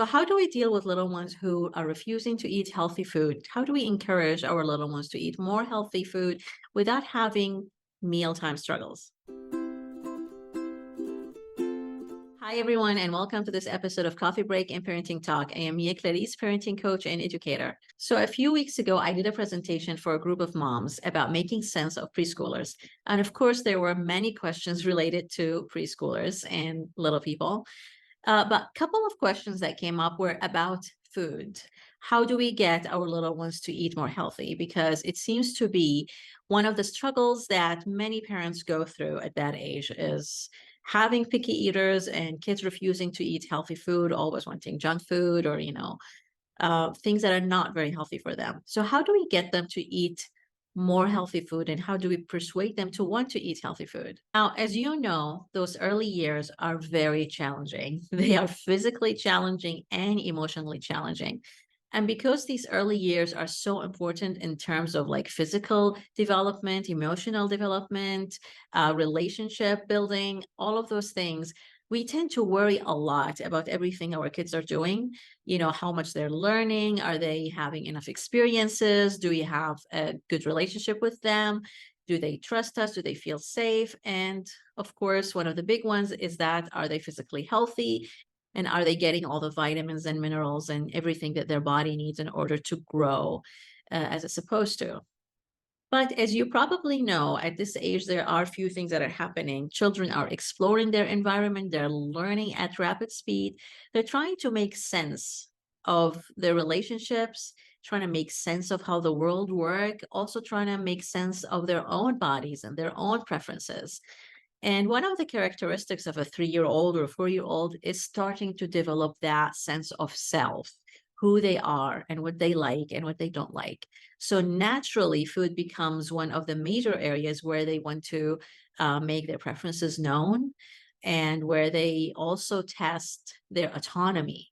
So, how do we deal with little ones who are refusing to eat healthy food? How do we encourage our little ones to eat more healthy food without having mealtime struggles? Hi, everyone, and welcome to this episode of Coffee Break and Parenting Talk. I am Mia Clarice, parenting coach and educator. So, a few weeks ago, I did a presentation for a group of moms about making sense of preschoolers. And of course, there were many questions related to preschoolers and little people. But a couple of questions that came up were about food. How do we get our little ones to eat more healthy? Because it seems to be one of the struggles that many parents go through at that age is having picky eaters and kids refusing to eat healthy food, always wanting junk food or, things that are not very healthy for them. So, how do we get them to eat more healthy food and how do we persuade them to want to eat healthy food? Now, as you know, those early years are very challenging. They are physically challenging and emotionally challenging. And because these early years are so important in terms of like physical development, emotional development, relationship building, all of those things, we tend to worry a lot about everything our kids are doing. How much they're learning. Are they having enough experiences? Do we have a good relationship with them? Do they trust us? Do they feel safe? And of course, one of the big ones is that are they physically healthy? And are they getting all the vitamins and minerals and everything that their body needs in order to grow as it's supposed to? But as you probably know, at this age, there are a few things that are happening. Children are exploring their environment, they're learning at rapid speed, they're trying to make sense of their relationships, trying to make sense of how the world works, also trying to make sense of their own bodies and their own preferences. And one of the characteristics of a 3 year old or a 4 year old is starting to develop that sense of self, who they are and what they like and what they don't like. So naturally, food becomes one of the major areas where they want to make their preferences known and where they also test their autonomy.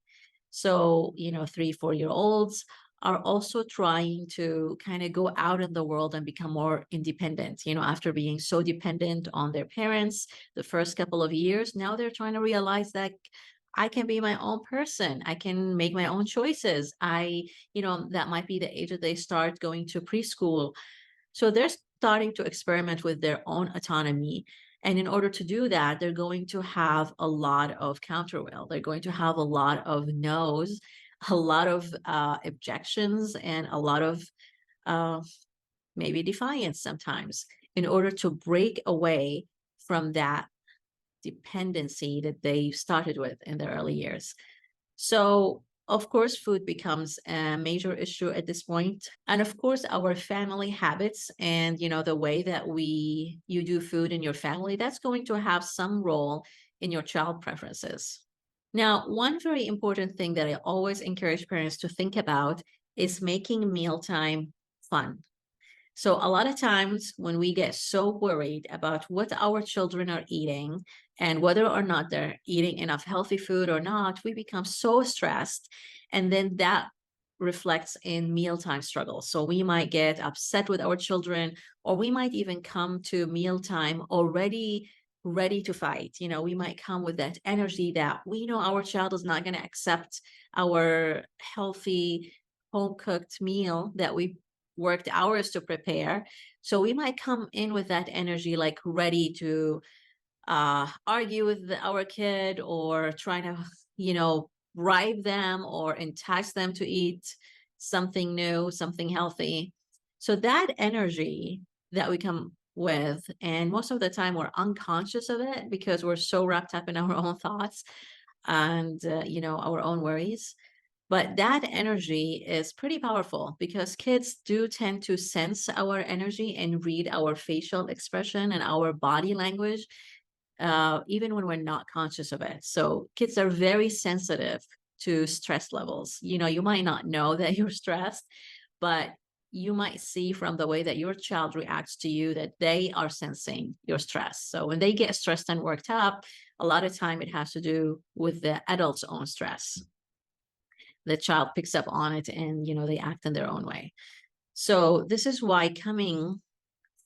So, 3, 4 year olds are also trying to kind of go out in the world and become more independent. After being so dependent on their parents the first couple of years, now they're trying to realize that I can be my own person. I can make my own choices. That might be the age that they start going to preschool. So they're starting to experiment with their own autonomy. And in order to do that, they're going to have a lot of counterwill. They're going to have a lot of no's, a lot of objections, and a lot of uh, maybe defiance sometimes in order to break away from that dependency that they started with in their early years. So, of course, food becomes a major issue at this point. And of course, our family habits and, the way that you do food in your family, that's going to have some role in your child preferences. Now, one very important thing that I always encourage parents to think about is making mealtime fun. So, a lot of times when we get so worried about what our children are eating and whether or not they're eating enough healthy food or not, we become so stressed. And then that reflects in mealtime struggles. So, we might get upset with our children, or we might even come to mealtime already ready to fight. We might come with that energy that we know our child is not going to accept our healthy home cooked meal that we worked hours to prepare. So we might come in with that energy, like ready to argue with our kid or trying to, bribe them or entice them to eat something new, something healthy. So that energy that we come with, and most of the time we're unconscious of it because we're so wrapped up in our own thoughts and, our own worries. But that energy is pretty powerful because kids do tend to sense our energy and read our facial expression and our body language, even when we're not conscious of it. So kids are very sensitive to stress levels. You might not know that you're stressed, but you might see from the way that your child reacts to you that they are sensing your stress. So when they get stressed and worked up, a lot of time it has to do with the adult's own stress. The child picks up on it and they act in their own way. So this is why coming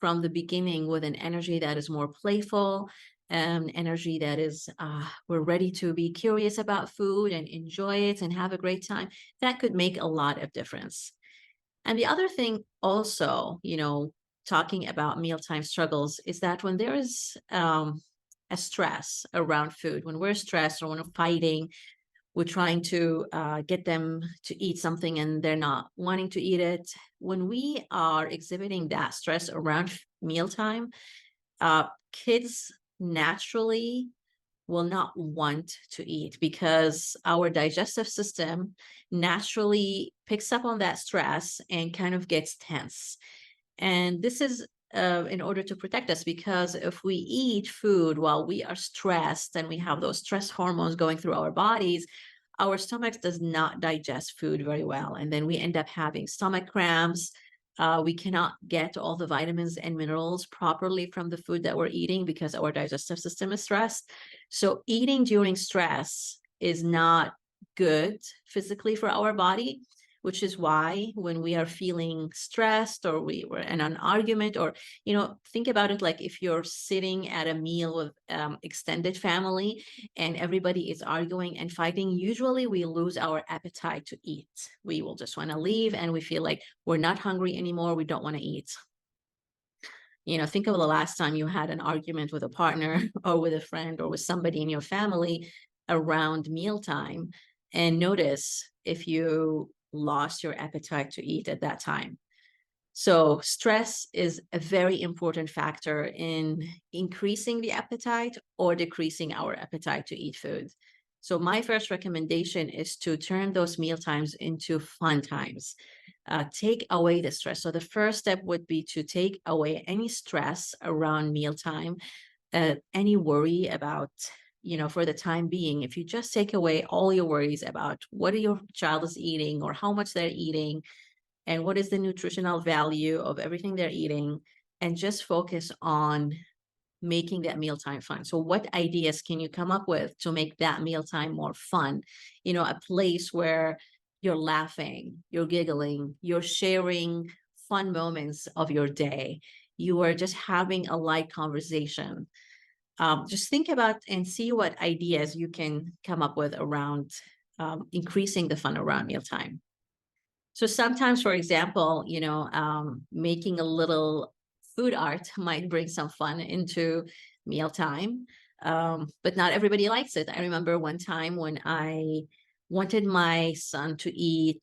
from the beginning with an energy that is more playful energy that is, we're ready to be curious about food and enjoy it and have a great time, that could make a lot of difference. And the other thing also, talking about mealtime struggles is that when there is a stress around food, when we're stressed or when we're fighting, we're trying to get them to eat something and they're not wanting to eat it. When we are exhibiting that stress around mealtime, kids naturally will not want to eat because our digestive system naturally picks up on that stress and kind of gets tense. And this is in order to protect us, because if we eat food while we are stressed and we have those stress hormones going through our bodies, our stomach does not digest food very well. And then we end up having stomach cramps. We cannot get all the vitamins and minerals properly from the food that we're eating because our digestive system is stressed. So eating during stress is not good physically for our body, which is why when we are feeling stressed or we were in an argument, or, think about it like if you're sitting at a meal with extended family and everybody is arguing and fighting, usually we lose our appetite to eat. We will just want to leave and we feel like we're not hungry anymore. We don't want to eat. Think of the last time you had an argument with a partner or with a friend or with somebody in your family around mealtime, and notice if you lost your appetite to eat at that time. So stress is a very important factor in increasing the appetite or decreasing our appetite to eat food. So my first recommendation is to turn those meal times into fun times. Take away the stress. So the first step would be to take away any stress around mealtime, any worry about, for the time being. If you just take away all your worries about what your child is eating or how much they're eating and what is the nutritional value of everything they're eating, and just focus on making that mealtime fun. So what ideas can you come up with to make that mealtime more fun? A place where you're laughing, you're giggling, you're sharing fun moments of your day. You are just having a light conversation. Just think about and see what ideas you can come up with around increasing the fun around mealtime. So sometimes, for example, making a little food art might bring some fun into mealtime, but not everybody likes it. I remember one time when I wanted my son to eat,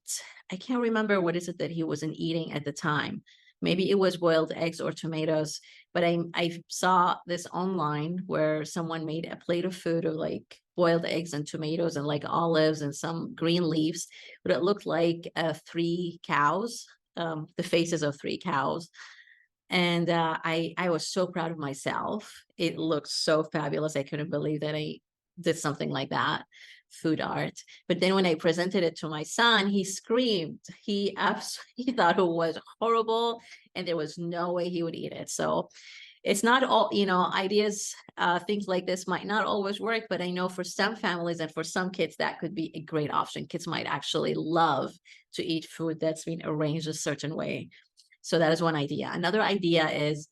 I can't remember what is it that he wasn't eating at the time. Maybe it was boiled eggs or tomatoes, but I saw this online where someone made a plate of food of like boiled eggs and tomatoes and like olives and some green leaves, but it looked like three cows, the faces of three cows. And I was so proud of myself. It looked so fabulous. I couldn't believe that I did something like that, food art. But then when I presented it to my son, he screamed. He absolutely thought it was horrible and there was no way he would eat it. So it's not all, ideas, things like this might not always work, but I know for some families and for some kids, that could be a great option. Kids might actually love to eat food that's been arranged a certain way. So that is one idea. Another idea is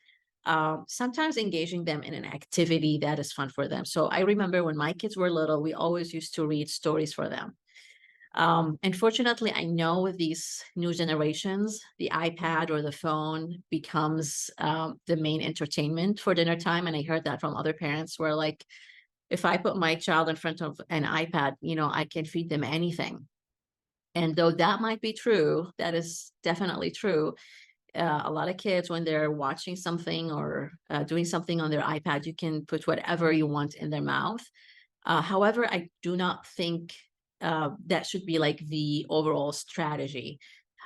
sometimes engaging them in an activity that is fun for them. So I remember when my kids were little, we always used to read stories for them. Unfortunately, I know with these new generations, the iPad or the phone becomes the main entertainment for dinner time. And I heard that from other parents where like, if I put my child in front of an iPad, I can feed them anything. And though that might be true, that is definitely true. A lot of kids, when they're watching something or doing something on their iPad, you can put whatever you want in their mouth. However, I do not think that should be like the overall strategy.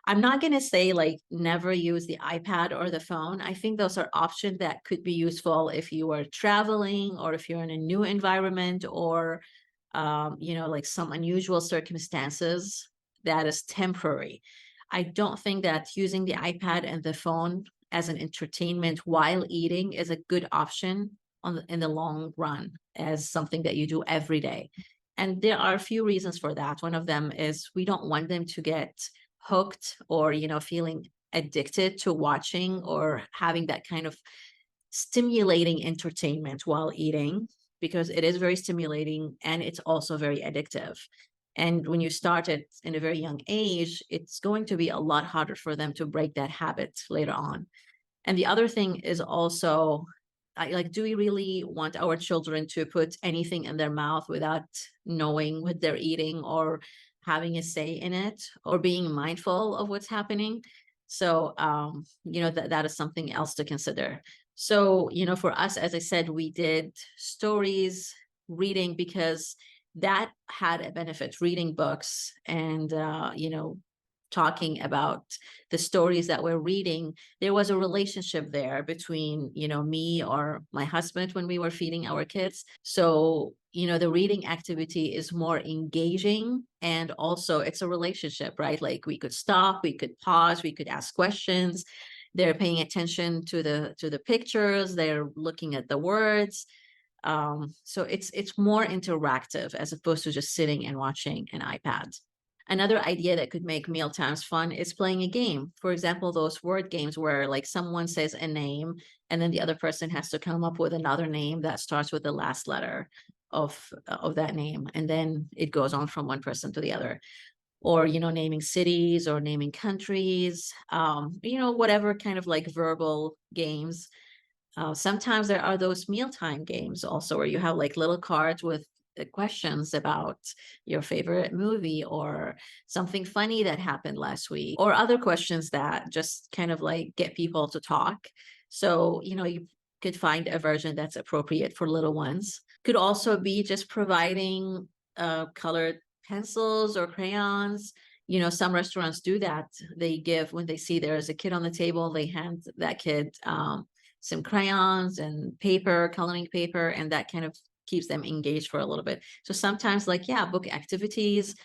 I'm not going to say like never use the iPad or the phone. I think those are options that could be useful if you are traveling or if you're in a new environment or, like some unusual circumstances that is temporary. I don't think that using the iPad and the phone as an entertainment while eating is a good option in the long run as something that you do every day. And there are a few reasons for that. One of them is we don't want them to get hooked or, feeling addicted to watching or having that kind of stimulating entertainment while eating, because it is very stimulating and it's also very addictive. And when you start it in a very young age, it's going to be a lot harder for them to break that habit later on. And the other thing is also, like, do we really want our children to put anything in their mouth without knowing what they're eating or having a say in it or being mindful of what's happening? So, that is something else to consider. So, for us, as I said, we did stories, reading, because that had a benefit, reading books and, talking about the stories that we're reading. There was a relationship there between, me or my husband when we were feeding our kids. So, the reading activity is more engaging, and also it's a relationship, right? Like, we could stop, we could pause, we could ask questions. They're paying attention to the pictures, they're looking at the words. So it's more interactive as opposed to just sitting and watching an iPad. Another idea that could make meal times fun is playing a game. For example, those word games where, like, someone says a name and then the other person has to come up with another name that starts with the last letter of that name, and then it goes on from one person to the other. Or, naming cities or naming countries, whatever kind of like verbal games. Sometimes there are those mealtime games also, where you have like little cards with questions about your favorite movie or something funny that happened last week, or other questions that just kind of like get people to talk. So, you could find a version that's appropriate for little ones. Could also be just providing colored pencils or crayons. Some restaurants do that. They give, when they see there's a kid on the table, they hand that kid some crayons and paper, coloring paper, and that kind of keeps them engaged for a little bit. So sometimes, like, yeah, book activities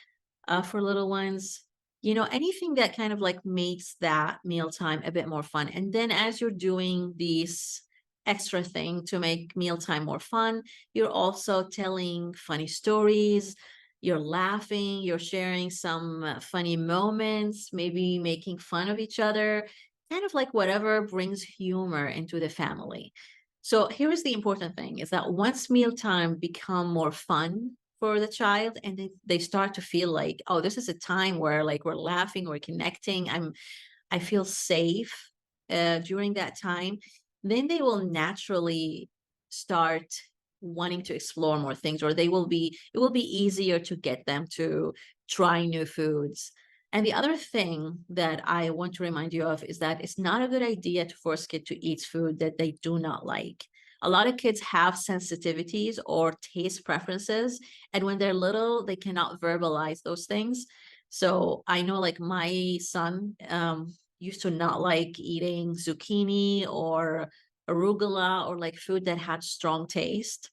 for little ones, anything that kind of like makes that mealtime a bit more fun. And then as you're doing these extra thing to make mealtime more fun, you're also telling funny stories, you're laughing, you're sharing some funny moments, maybe making fun of each other, kind of like whatever brings humor into the family. So here's the important thing, is that once mealtime become more fun for the child, and they start to feel like, oh, this is a time where, like, we're laughing, we're connecting, I feel safe during that time, then they will naturally start wanting to explore more things, or it will be easier to get them to try new foods. And the other thing that I want to remind you of is that it's not a good idea to force kids to eat food that they do not like. A lot of kids have sensitivities or taste preferences, and when they're little, they cannot verbalize those things. So I know, like, my son used to not like eating zucchini or arugula, or like food that had strong taste.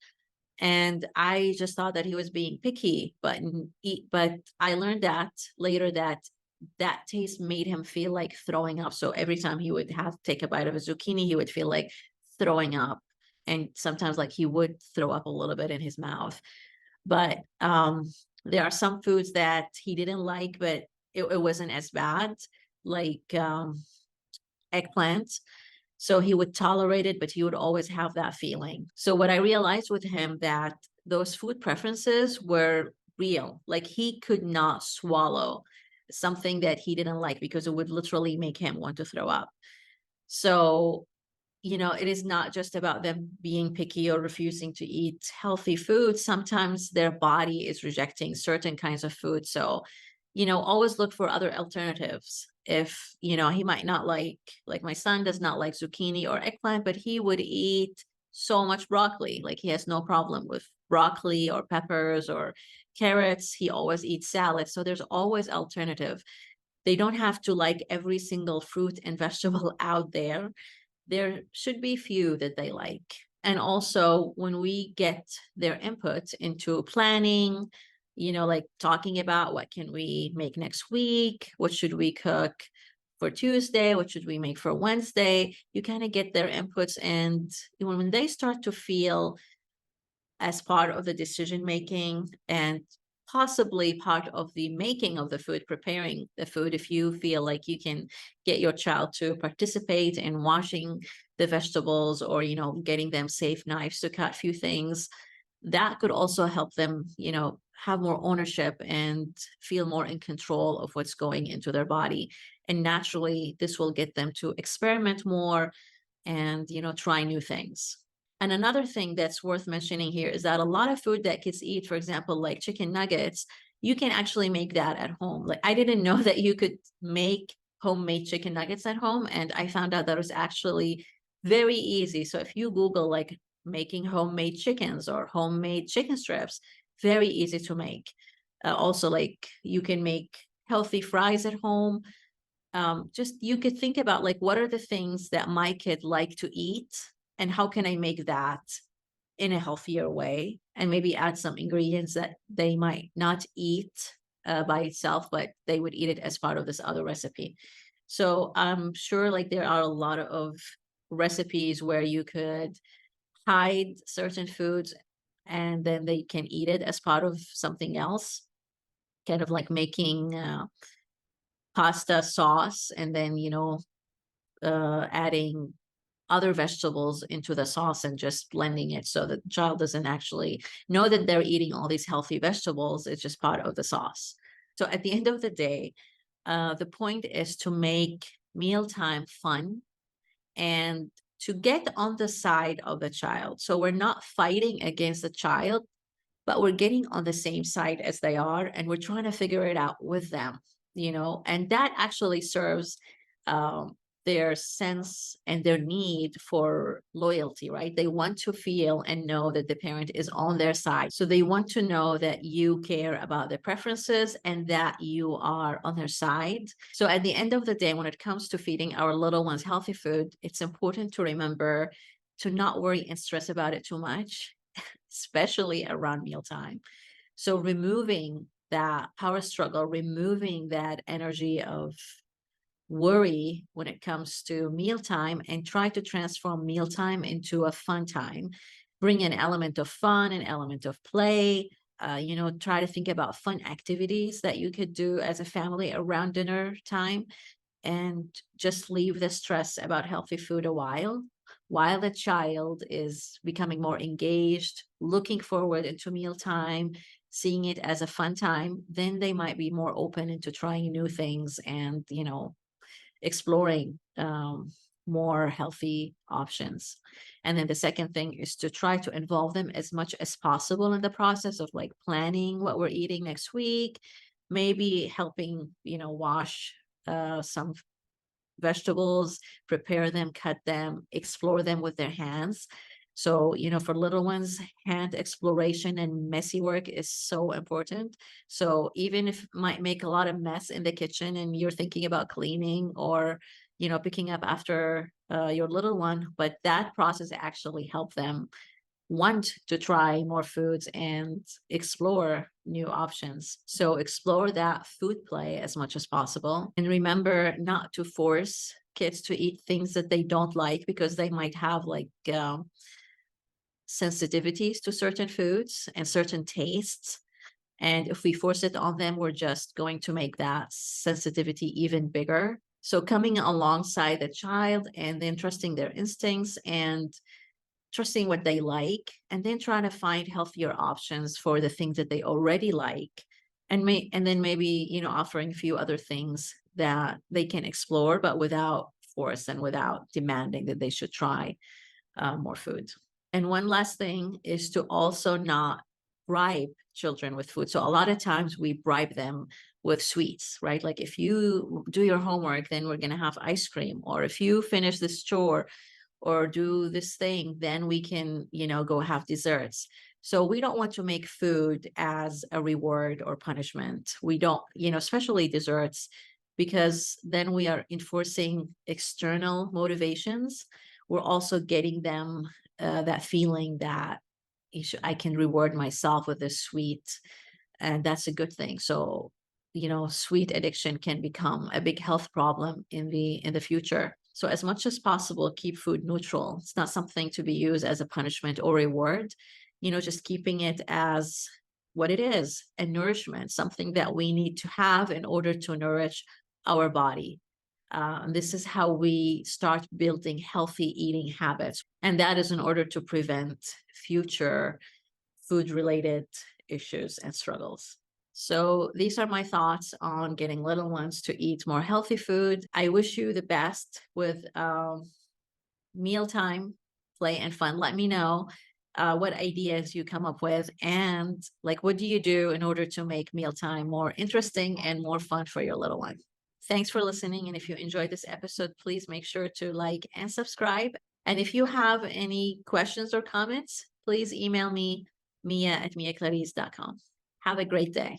And I just thought that he was being picky, but I learned that later, that that taste made him feel like throwing up. So every time he would have take a bite of a zucchini, he would feel like throwing up. And sometimes, like, he would throw up a little bit in his mouth. But there are some foods that he didn't like, but it wasn't as bad, like eggplant. So he would tolerate it, but he would always have that feeling. So what I realized with him, that those food preferences were real. Like, he could not swallow something that he didn't like because it would literally make him want to throw up. So, it is not just about them being picky or refusing to eat healthy food. Sometimes their body is rejecting certain kinds of food. So, always look for other alternatives. If, he might not like my son does not like zucchini or eggplant, but he would eat so much broccoli. Like, he has no problem with broccoli or peppers or carrots. He always eats salad. So there's always alternative. They don't have to like every single fruit and vegetable out there. There should be few that they like. And also, when we get their input into planning, like talking about what can we make next week, what should we cook for Tuesday, what should we make for Wednesday, you kind of get their inputs. And when they start to feel as part of the decision making, and possibly part of the making of the food, preparing the food, if you feel like you can get your child to participate in washing the vegetables, or, getting them safe knives to cut a few things. That could also help them, have more ownership and feel more in control of what's going into their body. And naturally, this will get them to experiment more and, try new things. And another thing that's worth mentioning here is that a lot of food that kids eat, for example, like chicken nuggets, you can actually make that at home. Like, I didn't know that you could make homemade chicken nuggets at home, and I found out that was actually very easy. So if you Google like making homemade chickens or homemade chicken strips, very easy to make. Also, like, you can make healthy fries at home. Just you could think about like, what are the things that my kid like to eat, and how can I make that in a healthier way, and maybe add some ingredients that they might not eat by itself, but they would eat it as part of this other recipe. So I'm sure like there are a lot of recipes where you could hide certain foods and then they can eat it as part of something else, kind of like making pasta sauce and then, adding other vegetables into the sauce and just blending it so that the child doesn't actually know that they're eating all these healthy vegetables. It's just part of the sauce. So at the end of the day, the point is to make mealtime fun and to get on the side of the child. So we're not fighting against the child, but we're getting on the same side as they are, and we're trying to figure it out with them, and that actually serves um, their sense and their need for loyalty, right? They want to feel and know that the parent is on their side. So they want to know that you care about their preferences and that you are on their side. So at the end of the day, when it comes to feeding our little ones healthy food, it's important to remember to not worry and stress about it too much, especially around mealtime. So removing that power struggle, removing that energy of worry when it comes to mealtime, and try to transform mealtime into a fun time. Bring an element of fun, an element of play. Try to think about fun activities that you could do as a family around dinner time, and just leave the stress about healthy food a while the child is becoming more engaged, looking forward into mealtime, seeing it as a fun time. Then they might be more open into trying new things and, exploring more healthy options. And then the second thing is to try to involve them as much as possible in the process of like planning what we're eating next week, maybe helping, wash some vegetables, prepare them, cut them, explore them with their hands. So, for little ones, hand exploration and messy work is so important. So even if it might make a lot of mess in the kitchen and you're thinking about cleaning or, picking up after your little one, but that process actually help them want to try more foods and explore new options. So explore that food play as much as possible. And remember not to force kids to eat things that they don't like, because they might have like sensitivities to certain foods and certain tastes. And if we force it on them, we're just going to make that sensitivity even bigger. So coming alongside the child and then trusting their instincts and trusting what they like, and then trying to find healthier options for the things that they already like, and then maybe, offering a few other things that they can explore, but without force and without demanding that they should try more food. And one last thing is to also not bribe children with food. So a lot of times we bribe them with sweets, right? Like, if you do your homework, then we're going to have ice cream. Or if you finish this chore or do this thing, then we can, go have desserts. So we don't want to make food as a reward or punishment. We don't, especially desserts, because then we are enforcing external motivations. We're also getting them that feeling that I can reward myself with this sweet, and that's a good thing. So, sweet addiction can become a big health problem in the future. So as much as possible, keep food neutral. It's not something to be used as a punishment or reward, just keeping it as what it is, a nourishment, something that we need to have in order to nourish our body. This is how we start building healthy eating habits. And that is in order to prevent future food related issues and struggles. So these are my thoughts on getting little ones to eat more healthy food. I wish you the best with mealtime play and fun. Let me know what ideas you come up with, and like, what do you do in order to make mealtime more interesting and more fun for your little one? Thanks for listening. And if you enjoyed this episode, please make sure to like and subscribe. And if you have any questions or comments, please email me, mia@miaclaris.com. Have a great day.